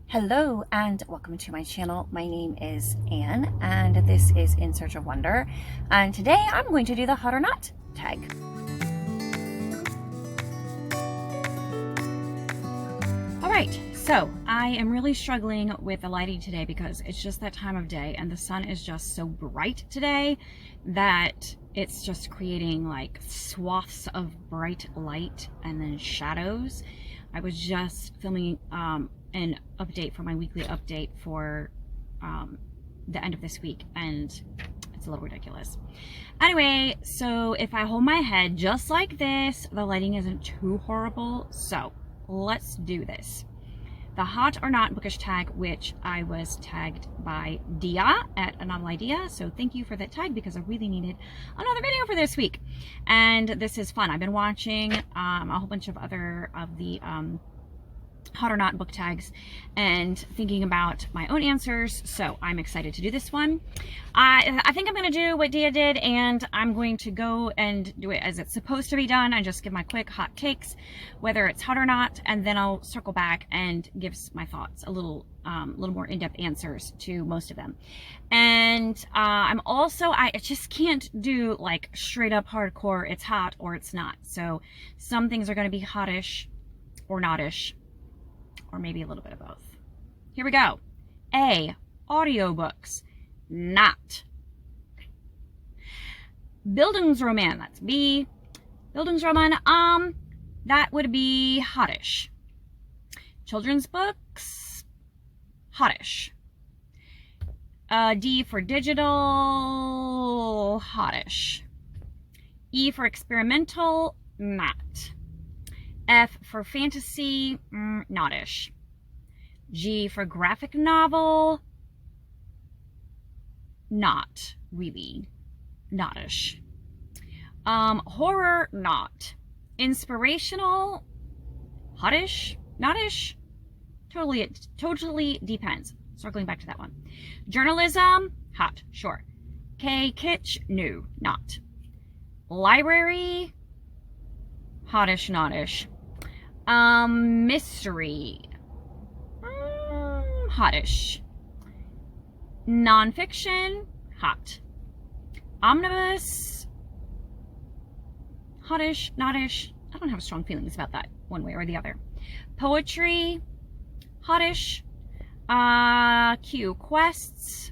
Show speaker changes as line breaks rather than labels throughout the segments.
Hello and welcome to my channel. My name is Anne and this is In Search of Wonder, and today I'm going to do the hot or not tag. Alright, so I am really struggling with the lighting today because it's just that time of day and the sun is just so bright today that it's just creating like swaths of bright light and then shadows. I was just filming an update for my weekly update for the end of this week, and it's a little ridiculous. Anyway, so if I hold my head just like this, the lighting isn't too horrible. So let's do this. The hot or not bookish tag, which I was tagged by Dia at A Novel Idea. So thank you for that tag because I really needed another video for this week. And this is fun. I've been watching a whole bunch of other of the hot or not book tags and thinking about my own answers, so I'm excited to do this one. I think I'm going to do what Dia did, and I'm going to go and do it as it's supposed to be done and just give my quick hot takes, whether it's hot or not, and then I'll circle back and give my thoughts, a little more in-depth answers to most of them. And I'm also, I just can't do like straight up hardcore, it's hot or it's not. So some things are going to be hottish or notish, or maybe a little bit of both. Here we go. A, audiobooks, not. Bildungsroman, that's B. Bildungsroman, that would be hottish. Children's books, hottish. D for digital, hottish. E for experimental, not. F for fantasy, not-ish. G for graphic novel, not really, not-ish. Horror, not. Inspirational, hottish, not-ish. Totally depends. Circling back to that one. Journalism, hot, sure. K, kitsch, no, not. Library, hottish, not-ish. Mystery, hottish. Nonfiction, hot. Omnibus, hottish, not-ish. I don't have strong feelings about that one way or the other. Poetry, hottish. Q, quests,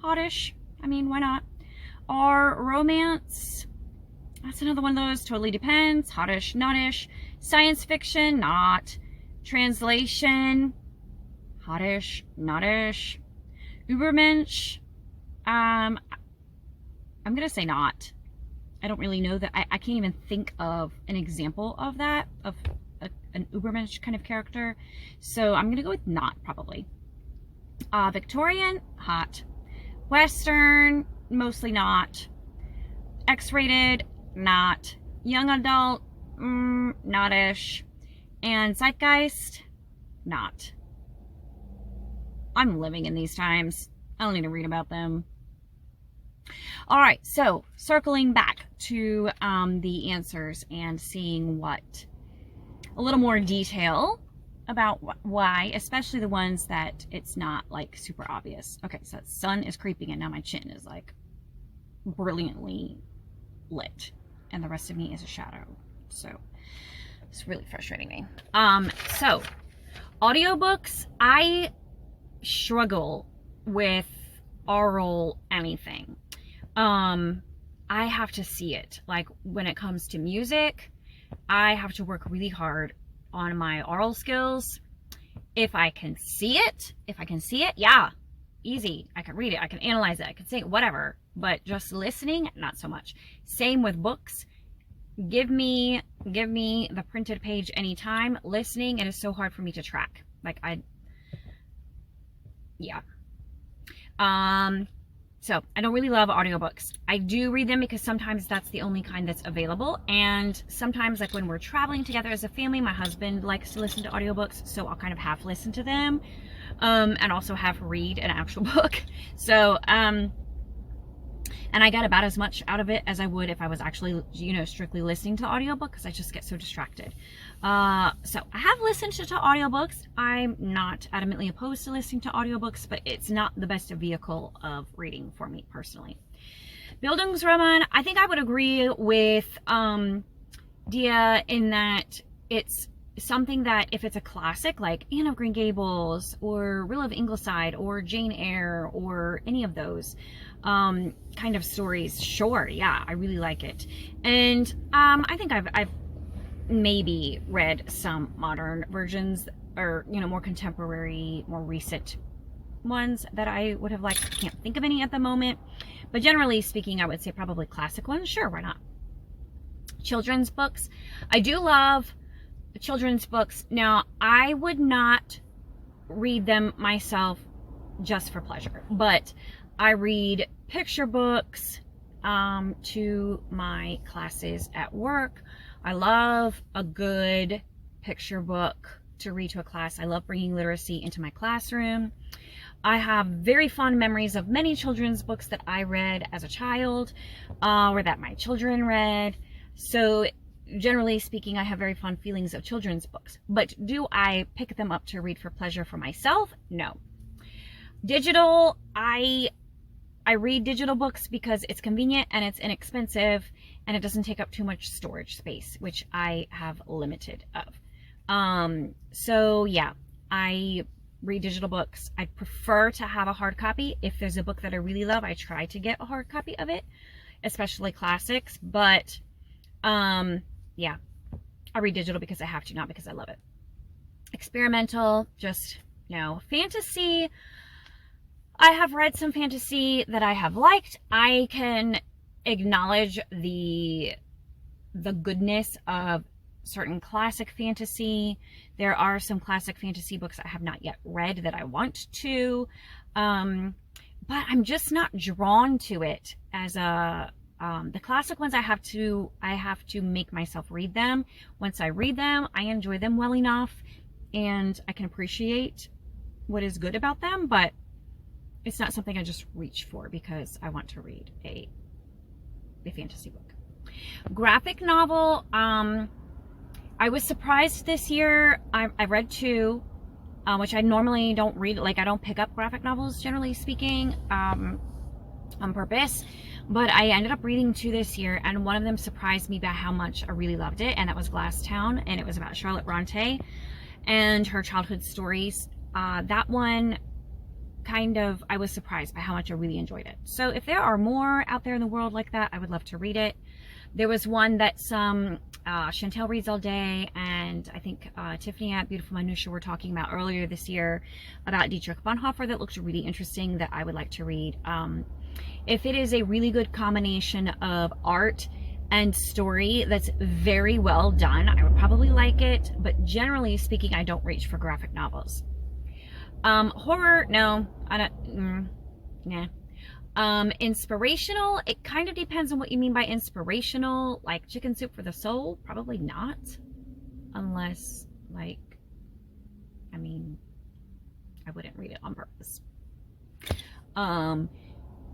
hottish. I mean, why not? R, romance. That's another one of those, totally depends. Hottish, not-ish. Science fiction, not. Translation, hottish, not-ish. Übermensch, I'm gonna say not. I don't really know that. I can't even think of an example of that, of an Übermensch kind of character. So I'm gonna go with not, probably. Victorian, hot. Western, mostly not. X-rated, not. Young adult, not-ish. And zeitgeist, not. I'm living in these times. I don't need to read about them. All right, so circling back to the answers and seeing what a little more detail about why, especially the ones that it's not like super obvious. Okay, so the sun is creeping and now my chin is like brilliantly lit and the rest of me is a shadow. So it's really frustrating me. So audiobooks, I struggle with oral anything. I have to see it. Like when it comes to music, I have to work really hard on my oral skills. If I can see it, yeah, easy. I can read it, I can analyze it, I can sing it, whatever. But just listening, not so much. Same with books. Give me the printed page anytime. Listening, it is so hard for me to track. Like yeah. So I don't really love audiobooks. I do read them because sometimes that's the only kind that's available. And sometimes, like when we're traveling together as a family, my husband likes to listen to audiobooks, so I'll kind of half listen to them, and also half read an actual book. So, and And I get about as much out of it as I would if I was actually, you know, strictly listening to the audiobook, because I just get so distracted. So I have listened to audiobooks. I'm not adamantly opposed to listening to audiobooks, but it's not the best vehicle of reading for me personally. Bildungsroman, I think I would agree with Dia in that it's something that if it's a classic like Anne of Green Gables or Reel of Ingleside or Jane Eyre or any of those kind of stories, sure, yeah, I really like it. And I think I've maybe read some modern versions, or, you know, more contemporary, more recent ones that I would have liked. I can't think of any at the moment, but generally speaking, I would say probably classic ones. Sure, why not? Children's books, I do love children's books. Now, I would not read them myself just for pleasure, but I read picture books to my classes at work. I love a good picture book to read to a class. I love bringing literacy into my classroom. I have very fond memories of many children's books that I read as a child, or that my children read. So generally speaking, I have very fond feelings of children's books. But do I pick them up to read for pleasure for myself? No. Digital, I read digital books because it's convenient and it's inexpensive and it doesn't take up too much storage space, which I have limited of. So yeah, I read digital books. I prefer to have a hard copy. If there's a book that I really love, I try to get a hard copy of it, especially classics. But yeah, I read digital because I have to, not because I love it. Experimental, just no. Fantasy, I have read some fantasy that I have liked. I can acknowledge the goodness of certain classic fantasy. There are some classic fantasy books I have not yet read that I want to, but I'm just not drawn to it as a the classic ones. I have to make myself read them. Once I read them, I enjoy them well enough and I can appreciate what is good about them, but it's not something I just reach for because I want to read a fantasy book. Graphic novel, I was surprised this year. I read 2, which I normally don't read. Like, I don't pick up graphic novels, generally speaking, on purpose. But I ended up reading 2 this year, and one of them surprised me by how much I really loved it, and that was Glass Town, and it was about Charlotte Bronte and her childhood stories. That one, kind of, I was surprised by how much I really enjoyed it. So if there are more out there in the world like that, I would love to read it. There was one that Chantel reads all day, and I think Tiffany at Beautiful Minutia were talking about earlier this year about Dietrich Bonhoeffer that looked really interesting that I would like to read. If it is a really good combination of art and story that's very well done, I would probably like it, but generally speaking, I don't reach for graphic novels. Horror, no, I don't, nah. Inspirational, it kind of depends on what you mean by inspirational. Like Chicken Soup for the Soul, probably not, unless, like, I mean, I wouldn't read it on purpose.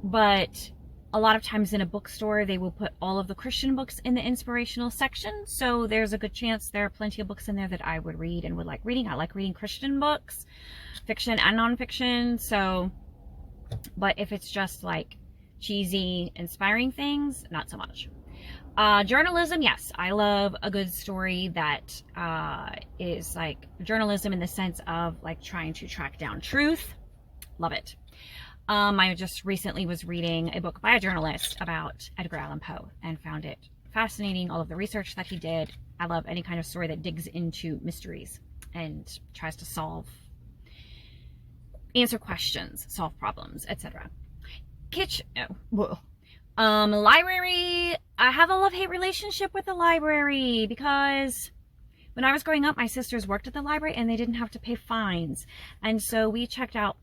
But a lot of times in a bookstore, they will put all of the Christian books in the inspirational section. So there's a good chance there are plenty of books in there that I would read and would like reading. I like reading Christian books, fiction and nonfiction. So, but if it's just like cheesy, inspiring things, not so much. Journalism, yes, I love a good story that is like journalism in the sense of like trying to track down truth. Love it. I just recently was reading a book by a journalist about Edgar Allan Poe and found it fascinating, all of the research that he did. I love any kind of story that digs into mysteries and tries to answer questions, solve problems, etc. Kitsch, library, I have a love-hate relationship with the library because when I was growing up, my sisters worked at the library and they didn't have to pay fines. And so we checked out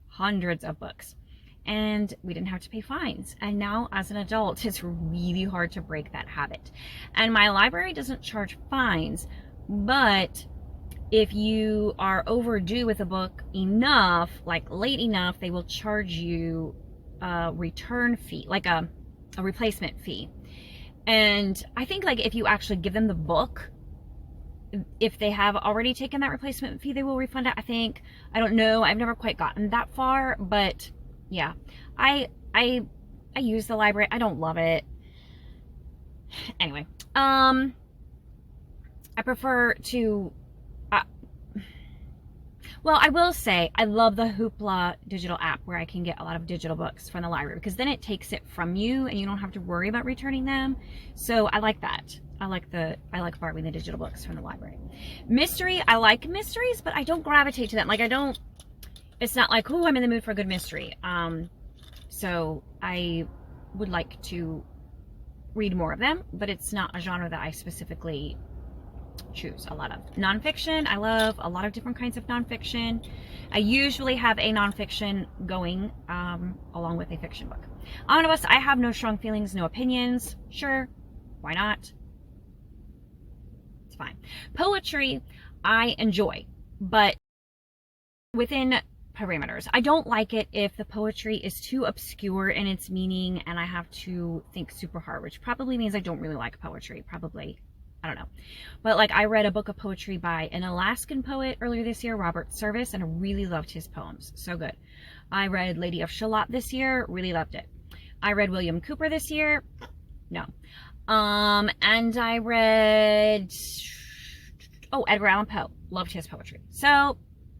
hundreds of books and we didn't have to pay fines. And now as an adult, it's really hard to break that habit. And my library doesn't charge fines, but if you are overdue with a book enough, like late enough, they will charge you a return fee, like a replacement fee. And I think like if you actually give them the book, if they have already taken that replacement fee, they will refund it, I think. I don't know. I've never quite gotten that far, but yeah. I use the library. I don't love it. Anyway, I prefer to well, I will say I love the Hoopla digital app where I can get a lot of digital books from the library, because then it takes it from you and you don't have to worry about returning them. So I like that. I like borrowing the digital books from the library. Mystery, I like mysteries, but I don't gravitate to them. Like it's not like, oh, I'm in the mood for a good mystery. So I would like to read more of them, but it's not a genre that I specifically choose a lot of. Nonfiction, I love a lot of different kinds of nonfiction. I usually have a nonfiction going along with a fiction book. Omnibus, I have no strong feelings, no opinions. Sure, why not? It's fine. Poetry, I enjoy, but within parameters. I don't like it if the poetry is too obscure in its meaning and I have to think super hard, which probably means I don't really like poetry. Probably. I don't know. But like, I read a book of poetry by an Alaskan poet earlier this year, Robert Service, and I really loved his poems. So good. I read Lady of Shalott this year, really loved it. I read William Cooper this year. No. And I read, Edgar Allan Poe. Loved his poetry. So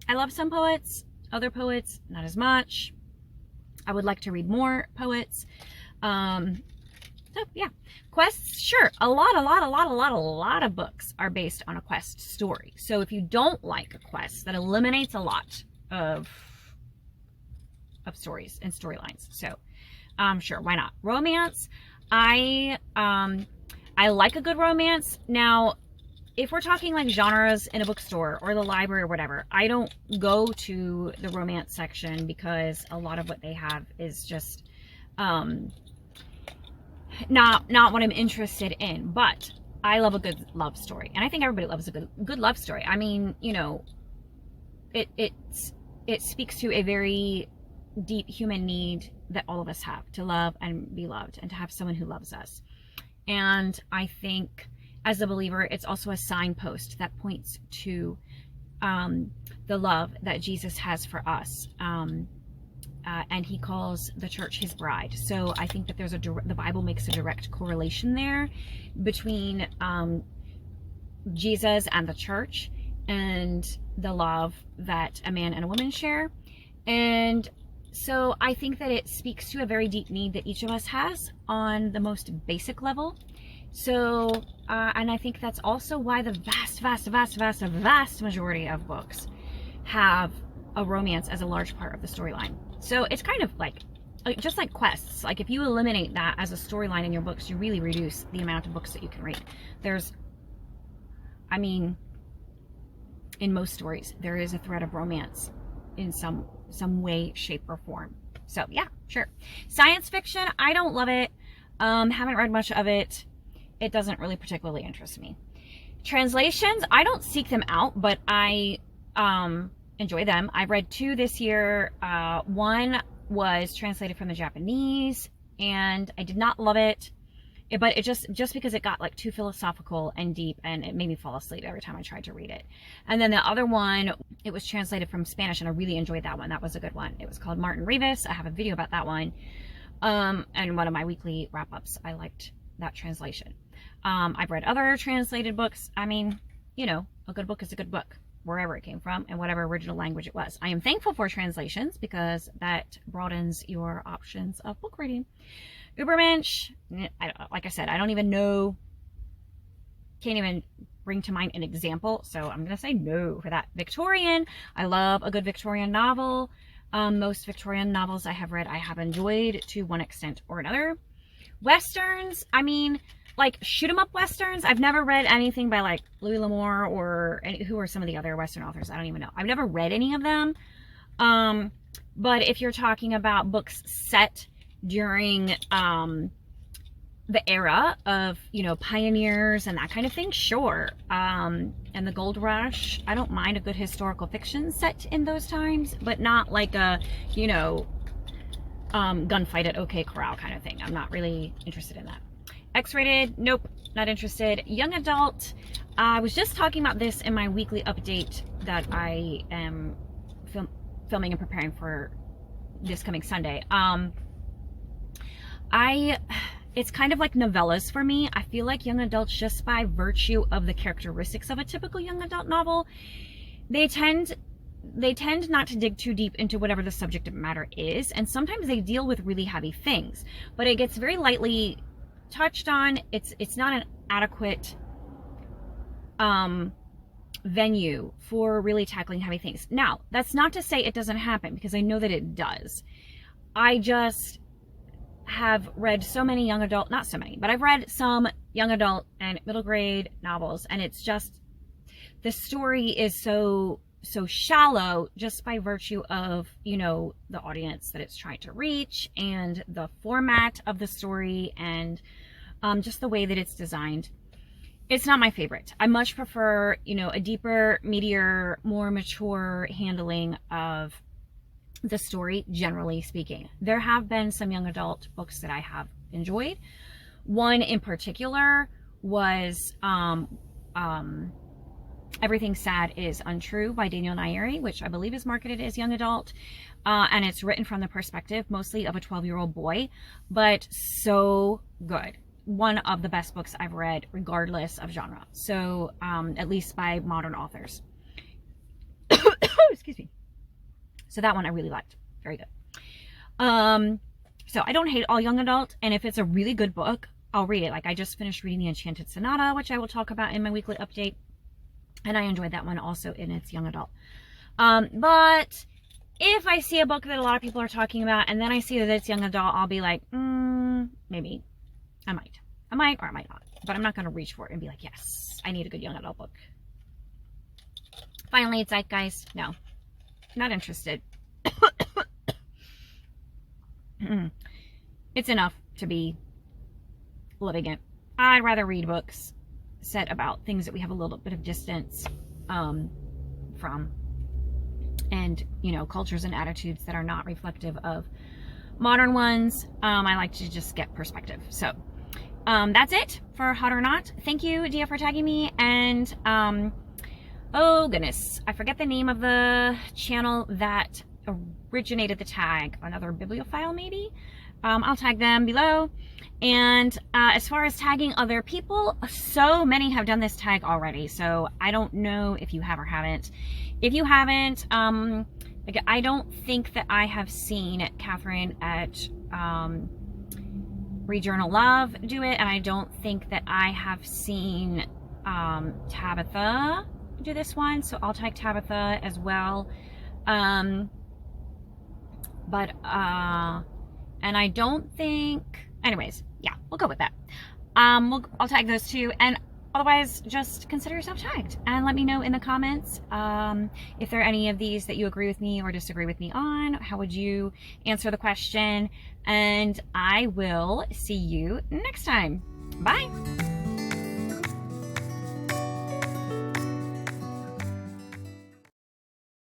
I love some poets, other poets, not as much. I would like to read more poets. So yeah, quests, sure. A lot of books are based on a quest story. So if you don't like a quest, that eliminates a lot of stories and storylines. So sure, why not? Romance, I like a good romance. Now, if we're talking like genres in a bookstore or the library or whatever, I don't go to the romance section because a lot of what they have is just not what I'm interested in. But I love a good love story, and I think everybody loves a good love story. I mean, you know, it speaks to a very deep human need that all of us have, to love and be loved, and to have someone who loves us. And I think as a believer, it's also a signpost that points to the love that Jesus has for us. And he calls the church his bride. So I think that the Bible makes a direct correlation there between Jesus and the church and the love that a man and a woman share. And so I think that it speaks to a very deep need that each of us has on the most basic level. So, and I think that's also why the vast majority of books have a romance as a large part of the storyline. So it's kind of like just like quests. Like if you eliminate that as a storyline in your books, you really reduce the amount of books that you can read. In most stories, there is a thread of romance in some way, shape, or form. So yeah, sure. Science fiction, I don't love it. Haven't read much of it. It doesn't really particularly interest me. Translations, I don't seek them out, but I enjoy them. I've read 2 this year. One was translated from the Japanese, and I did not love it. But it just because it got like too philosophical and deep, and it made me fall asleep every time I tried to read it. And then the other one, it was translated from Spanish, and I really enjoyed that one. That was a good one. It was called Martin Rivas. I have a video about that one. And one of my weekly wrap-ups, I liked that translation. I've read other translated books. I mean, you know, a good book is a good book, wherever it came from and whatever original language it was. I am thankful for translations because that broadens your options of book reading. Übermensch, like I said, I don't even know, can't even bring to mind an example, so I'm going to say no for that. Victorian, I love a good Victorian novel. Most Victorian novels I have read, I have enjoyed to one extent or another. Westerns, I mean, like shoot-'em-up westerns. I've never read anything by like Louis L'Amour or who are some of the other Western authors. I don't even know. I've never read any of them. But if you're talking about books set during the era of, you know, pioneers and that kind of thing, sure. And the gold rush, I don't mind a good historical fiction set in those times, but not like a, you know, gunfight at OK Corral kind of thing. I'm not really interested in that. X-rated, nope, not interested. Young adult, I was just talking about this in my weekly update that I am filming and preparing for this coming Sunday. It's kind of like novellas for me. I feel like young adults, just by virtue of the characteristics of a typical young adult novel, they tend not to dig too deep into whatever the subject matter is, and sometimes they deal with really heavy things, but it gets very lightly touched on. It's not an adequate venue for really tackling heavy things. Now, that's not to say it doesn't happen, because I know that it does. I just have read so many young adult, not so many, but I've read some young adult and middle grade novels, and it's just, the story is so shallow just by virtue of, you know, the audience that it's trying to reach and the format of the story and just the way that it's designed. It's not my favorite. I much prefer, you know, a deeper, meatier, more mature handling of the story, generally speaking. There have been some young adult books that I have enjoyed. One in particular was Everything Sad is Untrue by Daniel Nayeri, which I believe is marketed as young adult. And it's written from the perspective mostly of a 12-year-old boy, but so good. One of the best books I've read, regardless of genre. So, at least by modern authors. Excuse me. So that one I really liked. Very good. So I don't hate all young adult, and if it's a really good book, I'll read it. Like, I just finished reading The Enchanted Sonata, which I will talk about in my weekly update, and I enjoyed that one also in its young adult. But if I see a book that a lot of people are talking about, and then I see that it's young adult, I'll be like, maybe. I might or I might not, but I'm not going to reach for it and be like, yes, I need a good young adult book. Finally, Zeitgeist. No, not interested. It's enough to be living it. I'd rather read books set about things that we have a little bit of distance from, and, you know, cultures and attitudes that are not reflective of modern ones. I like to just get perspective. So that's it for Hot or Not. Thank you, Dia, for tagging me. And oh goodness, I forget the name of the channel that originated the tag. Another bibliophile, maybe. I'll tag them below. And as far as tagging other people, so many have done this tag already, so I don't know if you have or haven't. If you haven't, like, I don't think that I have seen Catherine at Read Journal Love do it, and I don't think that I have seen Tabitha do this one, so I'll tag Tabitha as well. And I don't think, anyways, yeah, we'll go with that. I'll tag those two, and otherwise just consider yourself tagged and let me know in the comments if there are any of these that you agree with me or disagree with me on. How would you answer the question? And I will see you next time. Bye.